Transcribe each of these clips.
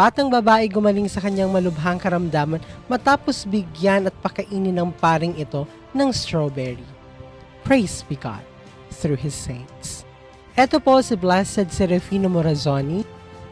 Batang babae gumaling sa kanyang malubhang karamdaman matapos bigyan at pakainin ng paring ito ng strawberry. Praise be God through His saints. Ito po si Blessed Serafino Morazzoni,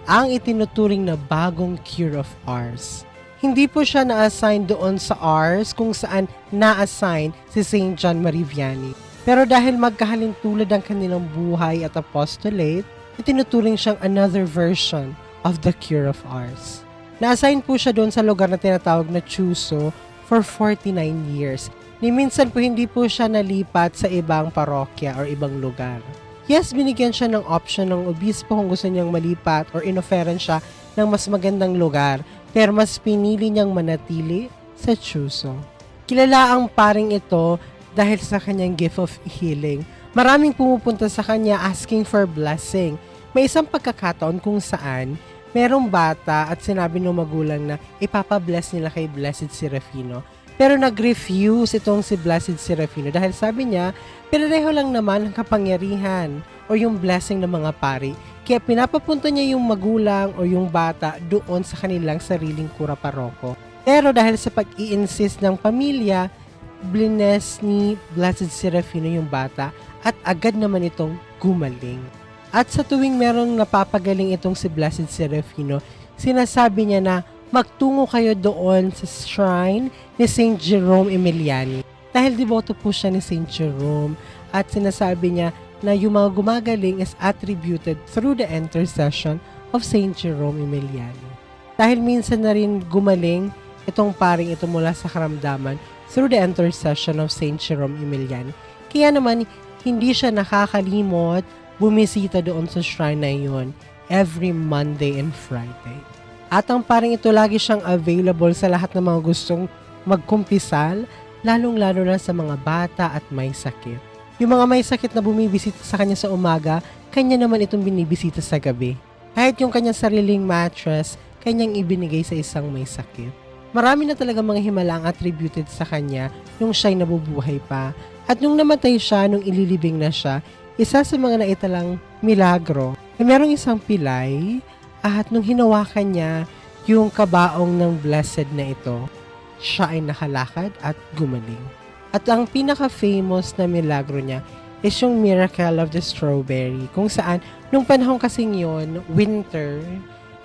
ang itinuturing na bagong cure of Ars. Hindi po siya na-assign doon sa Ars kung saan na-assign si Saint John Marie Vianney. Pero dahil magkahalintulad ang kanilang buhay at apostolate, itinuturing siyang another version of the cure of Ars. Na-assign po siya doon sa lugar na tinatawag na Chuso for 49 years. Ni minsan po hindi po siya nalipat sa ibang parokya or ibang lugar. Yes, binigyan siya ng option ng obispo kung gusto niyang malipat or inoferan siya ng mas magandang lugar, pero mas pinili niyang manatili sa Chuso. Kilala ang paring ito dahil sa kanyang gift of healing. Maraming pumupunta sa kanya asking for blessing. May isang pagkakataon kung saan merong bata at sinabi ng magulang na ipapabless nila kay Blessed Serafino. Pero nag-refuse itong si Blessed Serafino dahil sabi niya, pinareho lang naman ang kapangyarihan o yung blessing ng mga pari. Kaya pinapapunta niya yung magulang o yung bata doon sa kanilang sariling kura paroko. Pero dahil sa pag-i-insist ng pamilya, blines ni Blessed Serafino yung bata at agad naman itong gumaling. At sa tuwing merong napapagaling itong si Blessed Serafino, sinasabi niya na magtungo kayo doon sa shrine ni Saint Jerome Emiliani. Dahil devoto po siya ni Saint Jerome at sinasabi niya na yung mga gumagaling is attributed through the intercession of Saint Jerome Emiliani. Dahil minsan na rin gumaling itong paring ito mula sa karamdaman through the intercession of Saint Jerome Emiliani. Kaya naman hindi siya nakakalimot bumisita doon sa shrine na yun every Monday and Friday. At ang paring ito lagi siyang available sa lahat ng mga gustong magkumpisal, lalong-lalo na sa mga bata at may sakit. Yung mga may sakit na bumibisita sa kanya sa umaga, kanya naman itong binibisita sa gabi. Kahit yung kanyang sariling mattress, kanyang ibinigay sa isang may sakit. Marami na talaga mga himala ang attributed sa kanya nung siya'y nabubuhay pa. At nung namatay siya, nung ililibing na siya, isa sa mga naitalang milagro, ay merong isang pilay at nung hinawakan niya yung kabaong ng blessed na ito, siya ay nakalakad at gumaling. At ang pinaka-famous na milagro niya is yung miracle of the strawberry, kung saan nung panahon kasing yon, winter,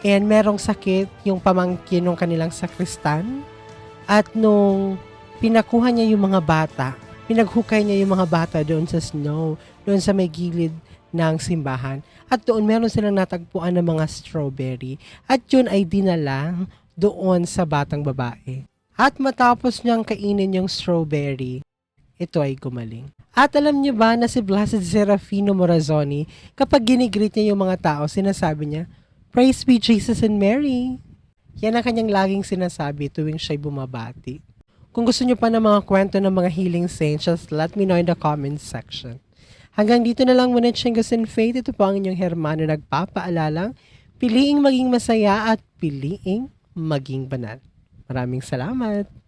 and merong sakit yung pamangkin ng kanilang sakristan, at nung pinakuha niya yung mga bata, pinaghukay niya yung mga bata doon sa snow, doon sa may gilid ng simbahan. At doon meron silang natagpuan ng mga strawberry. At yun ay dinala doon sa batang babae. At matapos niyang kainin yung strawberry, ito ay gumaling. At alam niyo ba na si Blessed Serafino Morazzoni, kapag ginigreet niya yung mga tao, sinasabi niya, Praise be Jesus and Mary. Yan ang kanyang laging sinasabi tuwing siya'y bumabati. Kung gusto niyo pa ng mga kwento ng mga healing saints, just let me know in the comments section. Hanggang dito na lang muna, Chingos and Faith. Ito po ang inyong Hermano nagpapaalalang, piliing maging masaya at piliing maging banal. Maraming salamat!